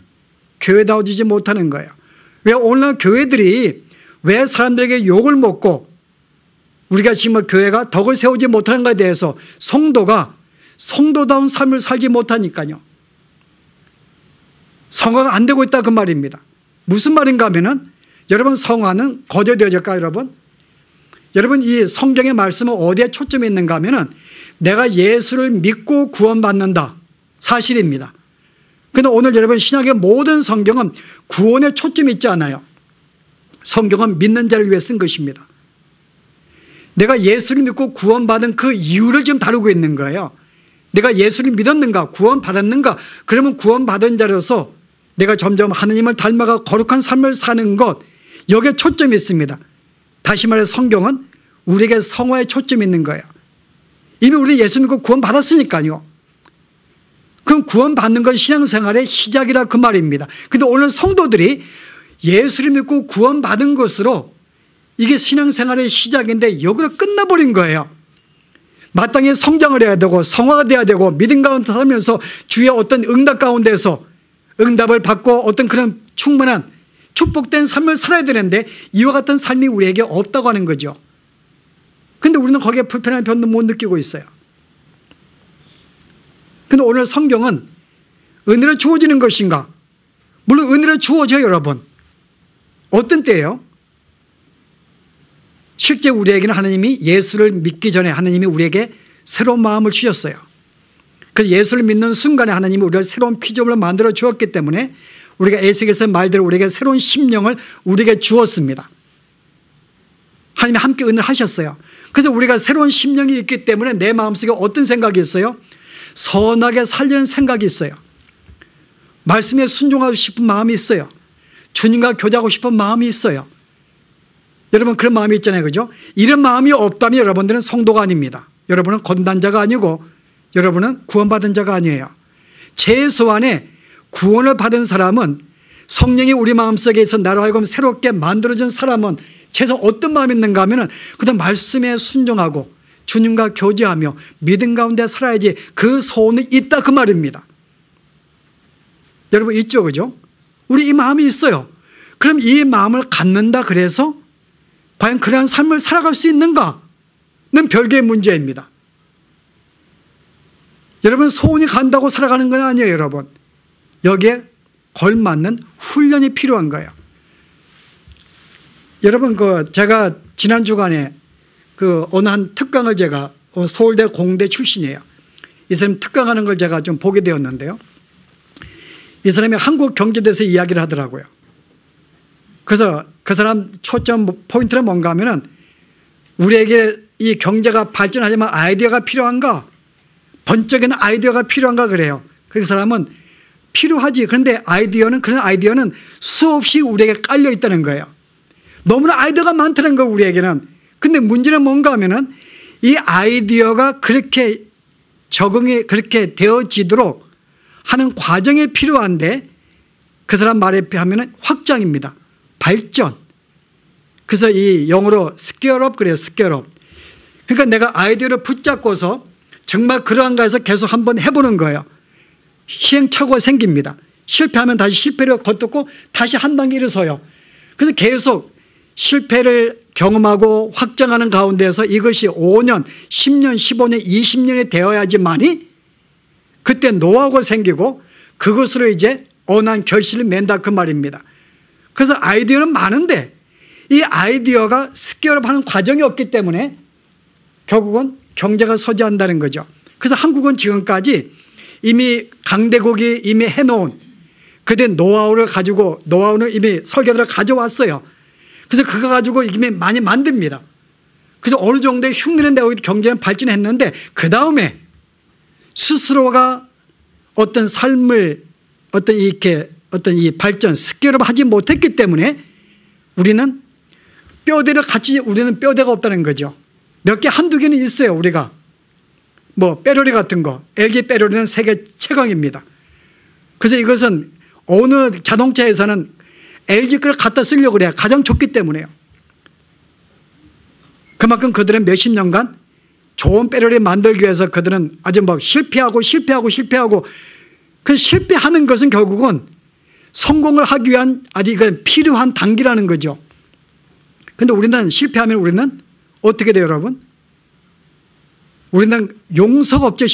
교회다워지지 못하는 거예요. 왜 오늘날 교회들이 왜 사람들에게 욕을 먹고 우리가 지금 교회가 덕을 세우지 못하는 것에 대해서 성도가 성도다운 삶을 살지 못하니까요. 성화가 안 되고 있다 그 말입니다. 무슨 말인가 하면은 여러분 성화는 거저되어질까요 여러분? 여러분 이 성경의 말씀은 어디에 초점이 있는가 하면은 내가 예수를 믿고 구원받는다 사실입니다. 그런데 오늘 여러분 신약의 모든 성경은 구원에 초점이 있지 않아요. 성경은 믿는 자를 위해 쓴 것입니다. 내가 예수를 믿고 구원받은 그 이유를 지금 다루고 있는 거예요. 내가 예수를 믿었는가 구원받았는가, 그러면 구원받은 자로서 내가 점점 하나님을 닮아가 거룩한 삶을 사는 것, 여기에 초점이 있습니다. 다시 말해 성경은 우리에게 성화에 초점이 있는 거예요. 이미 우리 예수 믿고 구원받았으니까요. 그럼 구원받는 건 신앙생활의 시작이라 그 말입니다. 그런데 오늘 성도들이 예수를 믿고 구원받은 것으로 이게 신앙생활의 시작인데 여기로 끝나버린 거예요. 마땅히 성장을 해야 되고 성화가 돼야 되고 믿음 가운데 살면서 주의 어떤 응답 가운데서 응답을 받고 어떤 그런 충만한 축복된 삶을 살아야 되는데 이와 같은 삶이 우리에게 없다고 하는 거죠. 그런데 우리는 거기에 불편한 변도 못 느끼고 있어요. 그런데 오늘 성경은 은혜로 주어지는 것인가? 물론 은혜로 주어져요 여러분. 어떤 때예요? 실제 우리에게는 하나님이 예수를 믿기 전에 하나님이 우리에게 새로운 마음을 주셨어요. 그래서 예수를 믿는 순간에 하나님이 우리가 새로운 피조물을 만들어 주었기 때문에 우리가 에스겔서 말대로 우리에게 새로운 심령을 우리에게 주었습니다. 하나님이 함께 은혜를 하셨어요. 그래서 우리가 새로운 심령이 있기 때문에 내 마음속에 어떤 생각이 있어요? 선하게 살려는 생각이 있어요. 말씀에 순종하고 싶은 마음이 있어요. 주님과 교제하고 싶은 마음이 있어요. 여러분 그런 마음이 있잖아요. 그죠? 이런 마음이 없다면 여러분들은 성도가 아닙니다. 여러분은 건단자가 아니고 여러분은 구원받은 자가 아니에요. 최소한의 구원을 받은 사람은 성령이 우리 마음속에 있어 나로 하여금 새롭게 만들어준 사람은 최소 어떤 마음이 있는가 하면 그다음 말씀에 순종하고 주님과 교제하며 믿음 가운데 살아야지 그 소원이 있다 그 말입니다. 여러분 있죠 그죠? 우리 이 마음이 있어요. 그럼 이 마음을 갖는다 그래서 과연 그러한 삶을 살아갈 수 있는가는 별개의 문제입니다. 여러분 소원이 간다고 살아가는 건 아니에요 여러분. 여기에 걸맞는 훈련이 필요한 거예요. 여러분 제가 지난 주간에 어느 한 특강을 제가 서울대 공대 출신이에요. 이 사람이 특강하는 걸 제가 좀 보게 되었는데요. 이 사람이 한국 경제에 대해서 이야기를 하더라고요. 그래서 그 사람 초점 포인트는 뭔가 하면은 우리에게 이 경제가 발전하려면 아이디어가 필요한가? 번쩍이는 아이디어가 필요한가 그래요. 그 사람은 필요하지. 그런데 그런 아이디어는 수없이 우리에게 깔려 있다는 거예요. 너무나 아이디어가 많다는 거 우리에게는. 근데 문제는 뭔가 하면은 이 아이디어가 그렇게 적응이 그렇게 되어지도록 하는 과정이 필요한데 그 사람 말에 비하면 확장입니다. 발전. 그래서 이 영어로 스케일업 그래요. 스케일업. 그러니까 내가 아이디어를 붙잡고서 정말 그러한가 해서 계속 한번 해보는 거예요. 시행착오가 생깁니다. 실패하면 다시 실패를 거듭고 다시 한 단계 일어서요. 그래서 계속 실패를 경험하고 확장하는 가운데서 이것이 5년, 10년, 15년, 20년이 되어야지만이 그때 노하우가 생기고 그것으로 이제 언한 결실을 맺는다 그 말입니다. 그래서 아이디어는 많은데 이 아이디어가 스케일업하는 과정이 없기 때문에 결국은 경제가 서지한다는 거죠. 그래서 한국은 지금까지 이미 강대국이 이미 해놓은 그때 노하우를 가지고 노하우는 이미 설계도를 가져왔어요. 그래서 그거 가지고 이미 많이 만듭니다. 그래서 어느 정도의 흉내는 내고 경제는 발전했는데 그 다음에 스스로가 어떤 삶을 어떤 이 발전 스케일업 하지 못했기 때문에 우리는 우리는 뼈대가 없다는 거죠. 몇 개 한두 개는 있어요. 우리가 뭐 빼로리 같은 거 LG 빼로리는 세계 최강입니다. 그래서 이것은 어느 자동차 회사는 LG 거를 갖다 쓰려고 그래요. 가장 좋기 때문에요. 그만큼 그들은 몇십 년간 좋은 배터리 만들기 위해서 그들은 아주 막 실패하고 그 실패하는 것은 결국은 성공을 하기 위한 아주 필요한 단계라는 거죠. 그런데 우리는 실패하면 우리는 어떻게 돼요, 여러분? 우리는 용서가 없죠.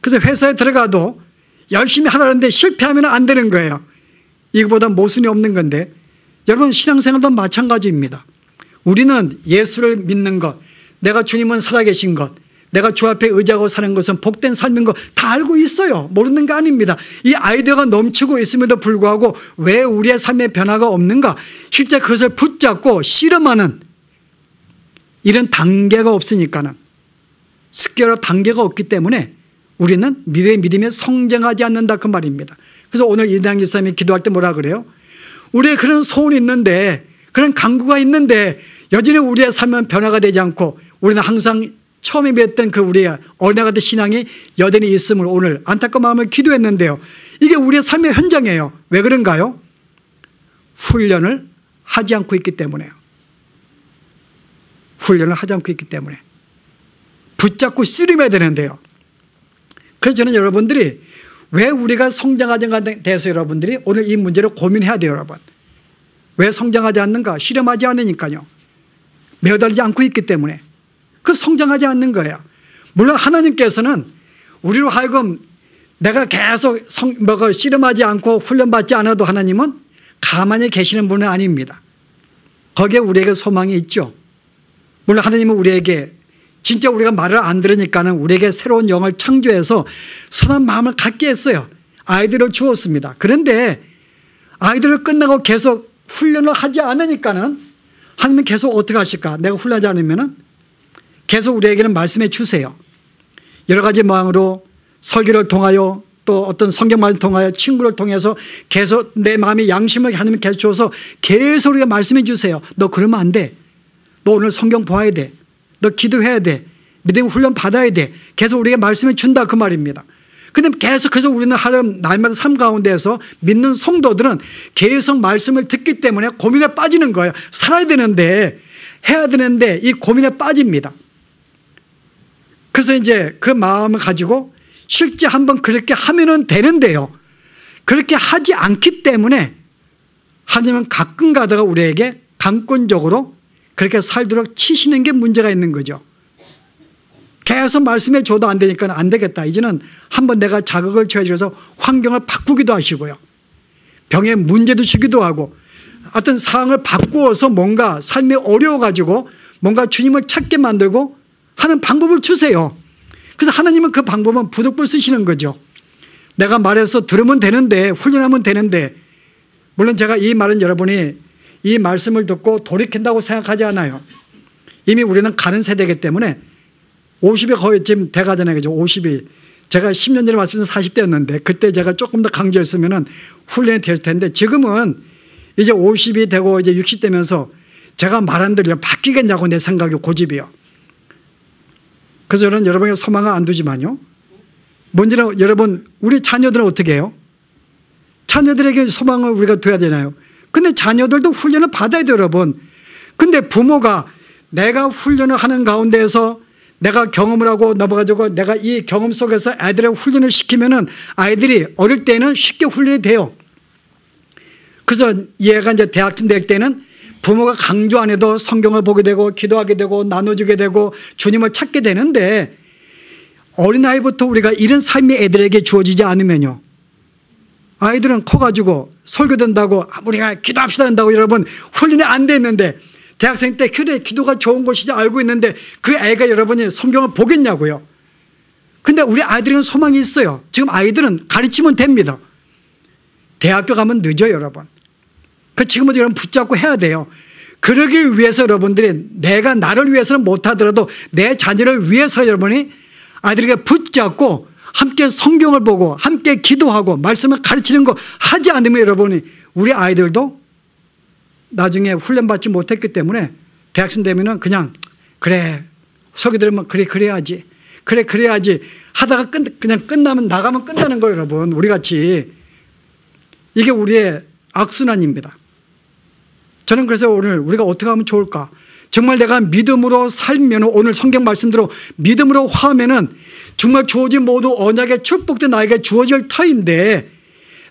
그래서 회사에 들어가도 열심히 하라는데 실패하면 안 되는 거예요. 이거보다 모순이 없는 건데, 여러분 신앙생활도 마찬가지입니다. 우리는 예수를 믿는 것, 내가 주님은 살아계신 것, 내가 주 앞에 의지하고 사는 것은 복된 삶인 것 다 알고 있어요. 모르는 거 아닙니다. 이 아이디어가 넘치고 있음에도 불구하고 왜 우리의 삶의 변화가 없는가? 실제 그것을 붙잡고 씨름하는 이런 단계가 없으니까는, 습기와 단계가 없기 때문에 우리는 믿음에 성장하지 않는다 그 말입니다. 그래서 오늘 이대양 집사님이 기도할 때 뭐라 그래요? 우리의 그런 소원이 있는데, 그런 간구가 있는데 여전히 우리의 삶은 변화가 되지 않고 우리는 항상 처음에 배웠던 그 우리의 어린아이들 신앙이 여전히 있음을 오늘 안타까운 마음을 기도했는데요. 이게 우리의 삶의 현장이에요. 왜 그런가요? 훈련을 하지 않고 있기 때문에요. 훈련을 하지 않고 있기 때문에 붙잡고 씨름해야 되는데요. 그래서 저는 여러분들이 왜 우리가 성장하지 않는 것에 대해서 여러분들이 오늘 이 문제를 고민해야 돼요, 여러분. 왜 성장하지 않는가? 실험하지 않으니까요. 매어달리지 않고 있기 때문에. 그 성장하지 않는 거예요. 물론 하나님께서는 우리로 하여금 내가 계속 실험하지 않고 훈련받지 않아도 하나님은 가만히 계시는 분은 아닙니다. 거기에 우리에게 소망이 있죠. 물론 하나님은 우리에게 진짜 우리가 말을 안 들으니까는 우리에게 새로운 영을 창조해서 선한 마음을 갖게 했어요. 아이들을 주었습니다. 그런데 아이들을 끝나고 계속 훈련을 하지 않으니까는 하나님은 계속 어떻게 하실까? 내가 훈련하지 않으면은 계속 우리에게는 말씀해 주세요. 여러 가지 모양으로 설교를 통하여 또 어떤 성경 말을 통하여 친구를 통해서 계속 내 마음의 양심을 하나님 계속 주어서 계속 우리가 말씀해 주세요. 너 그러면 안 돼. 너 오늘 성경 봐야 돼. 너 기도해야 돼. 믿음 훈련 받아야 돼. 계속 우리에게 말씀해 준다 그 말입니다. 근데 계속해서 우리는 하루 날마다 삶 가운데에서 믿는 성도들은 계속 말씀을 듣기 때문에 고민에 빠지는 거예요. 살아야 되는데 해야 되는데 이 고민에 빠집니다. 그래서 이제 그 마음을 가지고 실제 한번 그렇게 하면은 되는데요. 그렇게 하지 않기 때문에 하나님은 가끔 가다가 우리에게 강권적으로 그렇게 살도록 치시는 게 문제가 있는 거죠. 계속 말씀해 줘도 안 되니까 안 되겠다. 이제는 한번 내가 자극을 취해서 환경을 바꾸기도 하시고요. 병에 문제도 주기도 하고 어떤 상황을 바꾸어서 뭔가 삶이 어려워가지고 뭔가 주님을 찾게 만들고 하는 방법을 주세요. 그래서 하나님은 그 방법은 부득불 쓰시는 거죠. 내가 말해서 들으면 되는데, 훈련하면 되는데, 물론 제가 이 말은 여러분이 이 말씀을 듣고 돌이킨다고 생각하지 않아요. 이미 우리는 가는 세대이기 때문에 50이 거의 지금 돼가잖아요. 그죠? 50이. 제가 10년 전에 왔을 때는 40대였는데 그때 제가 조금 더 강조했으면 훈련이 됐을 텐데 지금은 이제 50이 되고 이제 60 되면서 제가 말한 대로 바뀌겠냐고 내 생각이 고집이요. 그래서 저는 여러분에게 소망을 안 두지만요. 뭔지는 여러분 우리 자녀들은 어떻게 해요? 자녀들에게 소망을 우리가 둬야 되나요? 근데 자녀들도 훈련을 받아야 돼요, 여러분. 근데 부모가 내가 훈련을 하는 가운데에서 내가 경험을 하고 넘어가지고 내가 이 경험 속에서 아이들의 훈련을 시키면은 아이들이 어릴 때는 쉽게 훈련이 돼요. 그래서 얘가 이제 대학생 될 때는 부모가 강조 안 해도 성경을 보게 되고 기도하게 되고 나눠주게 되고 주님을 찾게 되는데 어린아이부터 우리가 이런 삶이 애들에게 주어지지 않으면요. 아이들은 커가지고 설교된다고 우리가 기도합시다 한다고 여러분 훈련이 안 돼 있는데 대학생 때 그래 기도가 좋은 것이지 알고 있는데 그 애가 여러분이 성경을 보겠냐고요. 근데 우리 아이들은 소망이 있어요. 지금 아이들은 가르치면 됩니다. 대학교 가면 늦어요, 여러분. 그 지금부터 여러분 붙잡고 해야 돼요. 그러기 위해서 여러분들이 내가 나를 위해서는 못하더라도 내 자녀를 위해서 여러분이 아이들에게 붙잡고 함께 성경을 보고 함께 기도하고 말씀을 가르치는 거 하지 않으면 여러분이 우리 아이들도 나중에 훈련받지 못했기 때문에 대학생 되면은 그냥 그래 설교 들으면 그래야지 그래야지 하다가 그냥 끝나면 나가면 끝나는 거예요, 여러분. 우리 같이 이게 우리의 악순환입니다. 저는 그래서 오늘 우리가 어떻게 하면 좋을까? 정말 내가 믿음으로 살면 오늘 성경 말씀대로 믿음으로 화하면은 정말 주어진 모두 언약의 축복도 나에게 주어질 터인데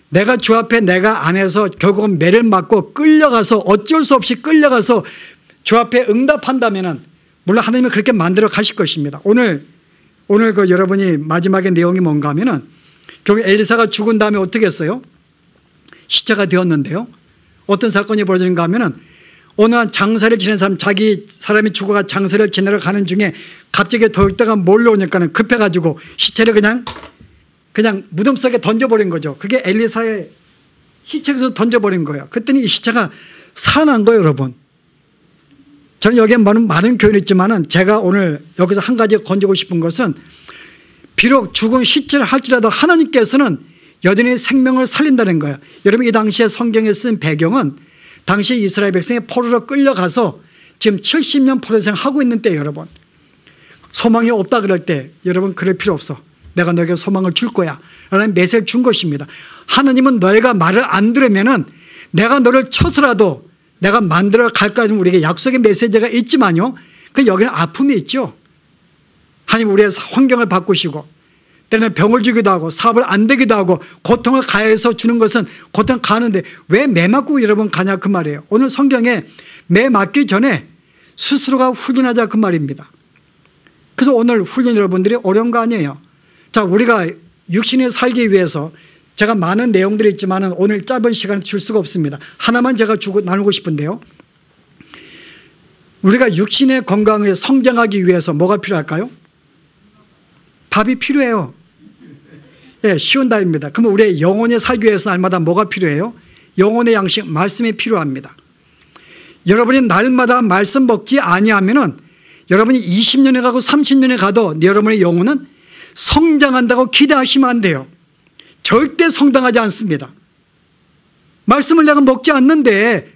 내가 주 앞에 내가 안에서 결국은 매를 맞고 끌려가서 어쩔 수 없이 끌려가서 주 앞에 응답한다면은 물론 하나님은 그렇게 만들어 가실 것입니다. 오늘 그 여러분이 마지막에 내용이 뭔가 하면은 결국 엘리사가 죽은 다음에 어떻게 했어요? 시체가 되었는데요. 어떤 사건이 벌어지는가 하면은 어느 한 장사를 지낸 사람 자기 사람이 죽어가 장사를 지내러 가는 중에 갑자기 더욱다가 몰려오니까는 급해가지고 시체를 그냥 무덤 속에 던져버린 거죠. 그게 엘리사의 시체에서 던져버린 거예요. 그랬더니 이 시체가 살아난 거예요, 여러분. 저는 여기에 많은 교훈이 있지만은 제가 오늘 여기서 한 가지 건지고 싶은 것은 비록 죽은 시체를 할지라도 하나님께서는 여전히 생명을 살린다는 거예요. 여러분 이 당시에 성경에 쓴 배경은 당시 이스라엘 백성이 포로로 끌려가서 지금 70년 포로 생하고 있는 때예요, 여러분. 소망이 없다 그럴 때 여러분 그럴 필요 없어. 내가 너에게 소망을 줄 거야 라는 메시지를 준 것입니다. 하나님은 너희가 말을 안 들으면은 내가 너를 쳐서라도 내가 만들어 갈까 우리에게 약속의 메시지가 있지만요. 그 여기는 아픔이 있죠. 하나님 우리의 환경을 바꾸시고 때로는 병을 주기도 하고 사업을 안 되기도 하고 고통을 가해서 주는 것은 고통 가는데 왜 매 맞고 여러분 가냐 그 말이에요. 오늘 성경에 매 맞기 전에 스스로가 훈련하자 그 말입니다. 그래서 오늘 훈련 여러분들이 어려운 거 아니에요. 자, 우리가 육신에 살기 위해서 제가 많은 내용들이 있지만 오늘 짧은 시간에 줄 수가 없습니다. 하나만 제가 나누고 싶은데요. 우리가 육신의 건강에 성장하기 위해서 뭐가 필요할까요? 밥이 필요해요. 예, 쉬운 답입니다. 그러면 우리의 영혼에 살기 위해서 날마다 뭐가 필요해요? 영혼의 양식, 말씀이 필요합니다. 여러분이 날마다 말씀 먹지 아니하면은 여러분이 20년에 가고 30년에 가도 여러분의 영혼은 성장한다고 기대하시면 안 돼요. 절대 성장하지 않습니다. 말씀을 내가 먹지 않는데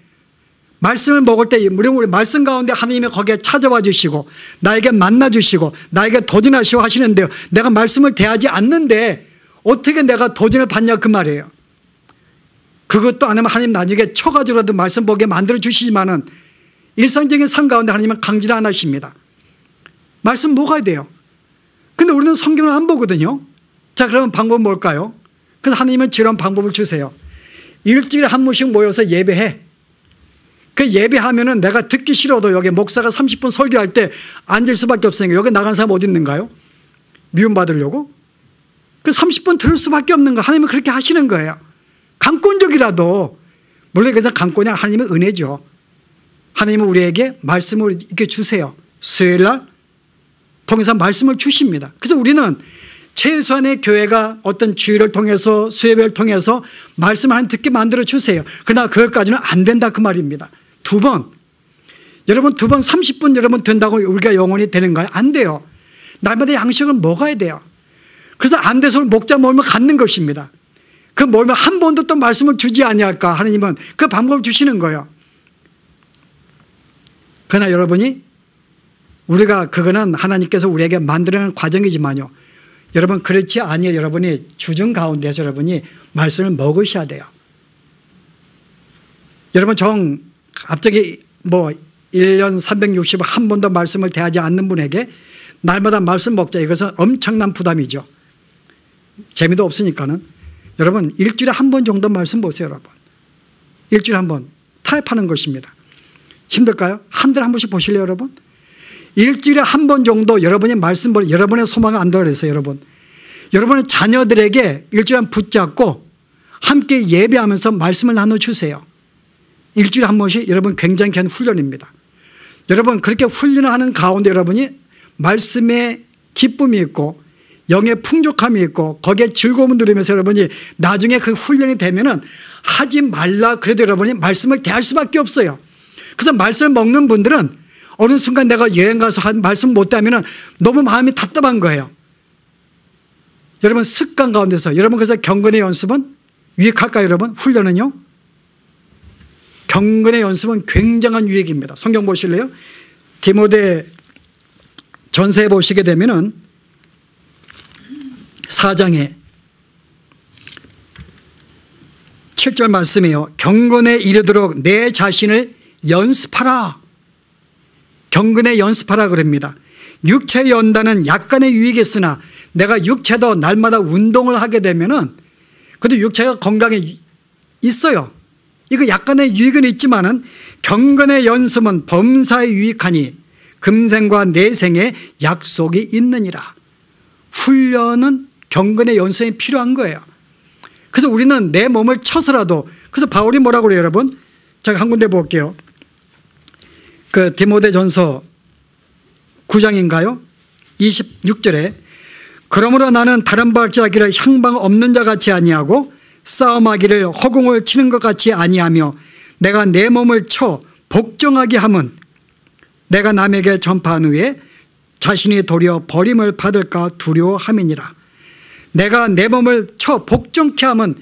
말씀을 먹을 때 우리 말씀 가운데 하나님이 거기에 찾아와 주시고 나에게 만나 주시고 나에게 도전하시고 하시는데요. 내가 말씀을 대하지 않는데 어떻게 내가 도전을 받냐 그 말이에요. 그것도 안 하면 하나님 나중에 쳐가지고라도 말씀 보게 만들어 주시지만은 일상적인 삶 가운데 하나님은 강제를 안 하십니다. 말씀 먹어야 돼요. 근데 우리는 성경을 안 보거든요. 자, 그러면 방법은 뭘까요? 그래서 하나님은 이런 방법을 주세요. 일주일에 한 번씩 모여서 예배해. 그 예배하면은 내가 듣기 싫어도 여기 목사가 30분 설교할 때 앉을 수밖에 없으니까 여기 나간 사람 어디 있는가요? 미움받으려고? 그 30분 들을 수밖에 없는 거 하나님은 그렇게 하시는 거예요. 강권적이라도 물론 그래서 강권이 하나님의 은혜죠. 하나님은 우리에게 말씀을 이렇게 주세요. 수요일 날 통해서 말씀을 주십니다. 그래서 우리는 최소한의 교회가 어떤 주일을 통해서 수요일을 통해서 말씀을 하나님 듣게 만들어 주세요. 그러나 그것까지는 안 된다 그 말입니다. 두 번, 여러분 30분 여러분 된다고 우리가 영원히 되는가요? 안 돼요. 날마다 양식을 먹어야 돼요. 그래서 안 돼서 목자 모임을 갖는 것입니다. 그 모임에 한 번도 또 말씀을 주지 아니할까 하나님은 그 방법을 주시는 거예요. 그러나 여러분이 우리가 그거는 하나님께서 우리에게 만드는 과정이지만요. 여러분 그렇지 아니에요. 여러분이 주중 가운데서 여러분이 말씀을 먹으셔야 돼요. 여러분 갑자기 1년 360일 한 번도 말씀을 대하지 않는 분에게 날마다 말씀 먹자 이것은 엄청난 부담이죠. 재미도 없으니까는. 여러분 일주일에 한 번 정도 말씀 보세요. 여러분 일주일에 한 번 타협하는 것입니다. 힘들까요? 한 달에 한 번씩 보실래요 여러분? 일주일에 한 번 정도 여러분이 말씀 보는 여러분의 소망을 안다고 그랬어요. 여러분의 자녀들에게 일주일에 한 번 붙잡고 함께 예배하면서 말씀을 나눠주세요. 일주일에 한 번씩 여러분 굉장히 큰 훈련입니다. 여러분 그렇게 훈련을 하는 가운데 여러분이 말씀에 기쁨이 있고 영의 풍족함이 있고 거기에 즐거움을 누리면서 여러분이 나중에 그 훈련이 되면은 하지 말라 그래도 여러분이 말씀을 대할 수밖에 없어요. 그래서 말씀을 먹는 분들은 어느 순간 내가 여행 가서 한 말씀 못 대하면은 너무 마음이 답답한 거예요. 여러분 습관 가운데서 여러분 그래서 경건의 연습은 유익할까요 여러분? 훈련은요? 경건의 연습은 굉장한 유익입니다. 성경 보실래요? 디모데 전서에 보시게 되면은 4장에 7절 말씀이에요. 경건에 이르도록 내 자신을 연습하라. 경건에 연습하라 그럽니다. 육체의 연단은 약간의 유익이 있으나 내가 육체도 날마다 운동을 하게 되면은 그래도 육체가 건강에 있어요. 이거 약간의 유익은 있지만은 경건의 연습은 범사에 유익하니 금생과 내생에 약속이 있느니라. 훈련은 경건의 연습이 필요한 거예요. 그래서 우리는 내 몸을 쳐서라도 그래서 바울이 뭐라고 그래요 여러분? 제가 한 군데 볼게요. 그 디모데전서 9장인가요? 26절에 그러므로 나는 다른 바 할지라기를 향방 없는 자 같이 아니하고 싸움하기를 허공을 치는 것 같이 아니하며 내가 내 몸을 쳐 복종하게 함은 내가 남에게 전파한 후에 자신이 도리어 버림을 받을까 두려워함이니라. 내가 내 몸을 쳐 복종케 함은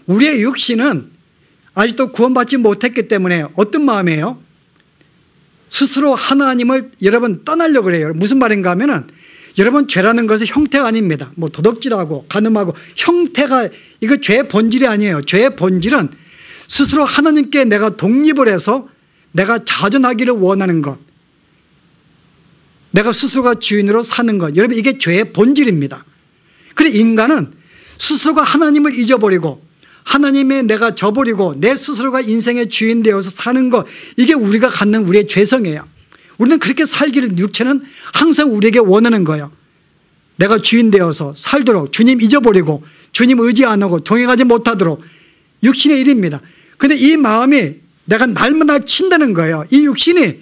우리의 육신은 아직도 구원받지 못했기 때문에 어떤 마음이에요? 스스로 하나님을 여러분 떠나려고 그래요. 무슨 말인가 하면은 여러분 죄라는 것은 형태가 아닙니다. 도덕질하고 간음하고 형태가 이거 죄의 본질이 아니에요. 죄의 본질은 스스로 하나님께 내가 독립을 해서 내가 자존하기를 원하는 것, 내가 스스로가 주인으로 사는 것. 여러분 이게 죄의 본질입니다. 그래 인간은 스스로가 하나님을 잊어버리고 하나님의 내가 저버리고 내 스스로가 인생의 주인 되어서 사는 것, 이게 우리가 갖는 우리의 죄성이에요. 우리는 그렇게 살기를 육체는 항상 우리에게 원하는 거예요. 내가 주인 되어서 살도록 주님 잊어버리고 주님 의지 안 하고 동행하지 못하도록 육신의 일입니다. 그런데 이 마음이 내가 날마다 친다는 거예요. 이 육신이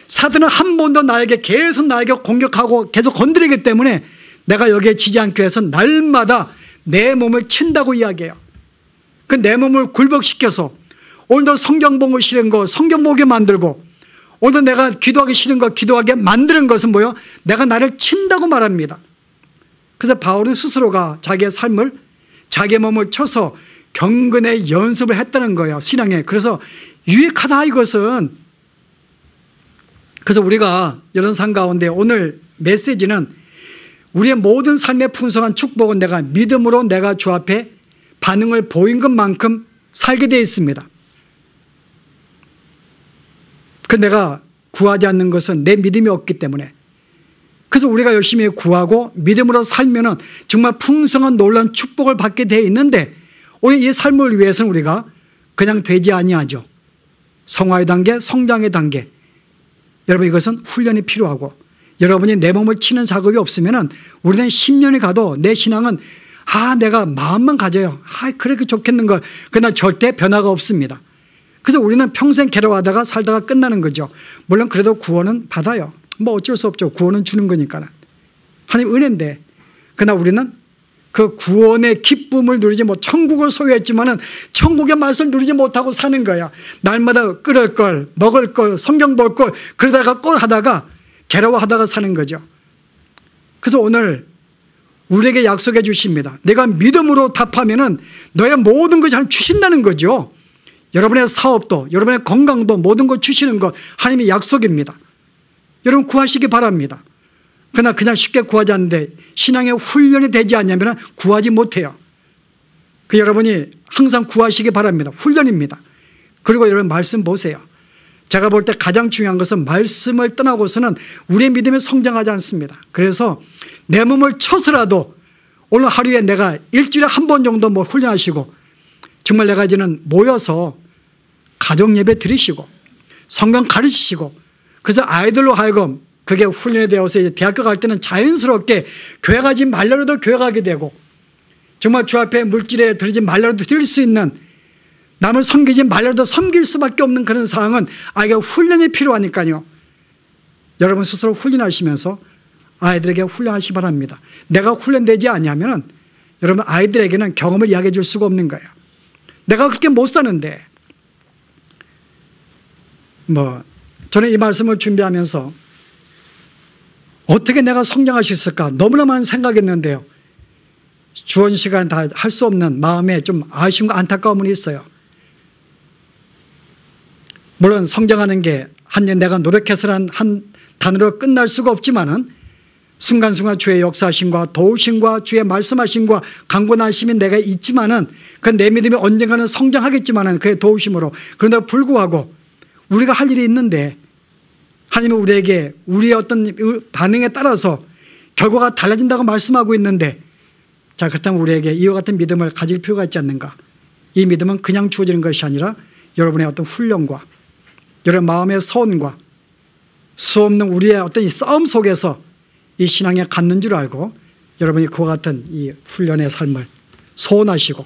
사단은 한 번도 계속 나에게 공격하고 계속 건드리기 때문에 내가 여기에 지지 않기 위해서 날마다 내 몸을 친다고 이야기해요. 그 내 몸을 굴복시켜서 오늘도 성경 보기 싫은 거 성경 보게 만들고 오늘도 내가 기도하기 싫은 거 기도하게 만드는 것은 뭐예요? 내가 나를 친다고 말합니다. 그래서 바울은 스스로가 자기의 삶을 자기의 몸을 쳐서 경건의 연습을 했다는 거예요. 신앙에. 그래서 유익하다 이것은. 그래서 우리가 이런 삶 가운데 오늘 메시지는 우리의 모든 삶의 풍성한 축복은 내가 믿음으로 내가 주 앞에 반응을 보인 것만큼 살게 되어 있습니다. 그 내가 구하지 않는 것은 내 믿음이 없기 때문에. 그래서 우리가 열심히 구하고 믿음으로 살면은 정말 풍성한 놀라운 축복을 받게 되어 있는데 오늘 이 삶을 위해서는 우리가 그냥 되지 아니하죠. 성화의 단계, 성장의 단계. 여러분 이것은 훈련이 필요하고 여러분이 내 몸을 치는 작업이 없으면은 우리는 10년이 가도 내 신앙은 내가 마음만 가져요. 그렇게 좋겠는 걸. 그러나 절대 변화가 없습니다. 그래서 우리는 평생 괴로워하다가 살다가 끝나는 거죠. 물론 그래도 구원은 받아요. 어쩔 수 없죠. 구원은 주는 거니까. 하나님 은혜인데. 그러나 우리는 그 구원의 기쁨을 누리지 못, 천국을 소유했지만은 천국의 맛을 누리지 못하고 사는 거야. 날마다 끓을 걸, 먹을 걸, 성경 볼 걸, 그러다가 꼴 하다가 괴로워하다가 사는 거죠. 그래서 오늘 우리에게 약속해 주십니다. 내가 믿음으로 답하면은 너의 모든 것이 하나님 주신다는 거죠. 여러분의 사업도, 여러분의 건강도, 모든 것 주시는 것 하나님의 약속입니다. 여러분 구하시기 바랍니다. 그러나 그냥 쉽게 구하지 않는데 신앙의 훈련이 되지 않으면 구하지 못해요. 그 여러분이 항상 구하시기 바랍니다. 훈련입니다. 그리고 여러분 말씀 보세요. 제가 볼 때 가장 중요한 것은 말씀을 떠나고서는 우리의 믿음이 성장하지 않습니다. 그래서 내 몸을 쳐서라도 오늘 하루에 내가 일주일에 한 번 정도 뭐 훈련하시고 정말 내가 이제는 모여서 가정예배 드리시고 성경 가르치시고 그래서 아이들로 하여금 그게 훈련이 되어서 이제 대학교 갈 때는 자연스럽게 교회 가지 말라도 교회 가게 되고 정말 주 앞에 물질에 들이지 말라도 드릴 수 있는 남을 섬기지 말라도 섬길 수밖에 없는 그런 상황은 이게 훈련이 필요하니까요. 여러분 스스로 훈련하시면서 아이들에게 훈련하시기 바랍니다. 내가 훈련되지 않으면 여러분 아이들에게는 경험을 이야기해 줄 수가 없는 거예요. 내가 그렇게 못 사는데 저는 이 말씀을 준비하면서 어떻게 내가 성장할 수 있을까 너무나 많은 생각했는데요. 주원 시간 다 할 수 없는 마음에 좀 아쉬움과 안타까움은 있어요. 물론 성장하는 게 내가 노력해서는 한 단어로 끝날 수가 없지만은 순간순간 주의 역사하심과 도우심과 주의 말씀하심과 강권하심이 내가 있지만은 그 내 믿음이 언젠가는 성장하겠지만은 그의 도우심으로 그런데 불구하고 우리가 할 일이 있는데 하나님은 우리에게 우리의 어떤 반응에 따라서 결과가 달라진다고 말씀하고 있는데 자 그렇다면 우리에게 이와 같은 믿음을 가질 필요가 있지 않는가. 이 믿음은 그냥 주어지는 것이 아니라 여러분의 어떤 훈련과 여러분 마음의 소원과 수없는 우리의 어떤 이 싸움 속에서 이 신앙에 갖는 줄 알고 여러분이 그와 같은 이 훈련의 삶을 소원하시고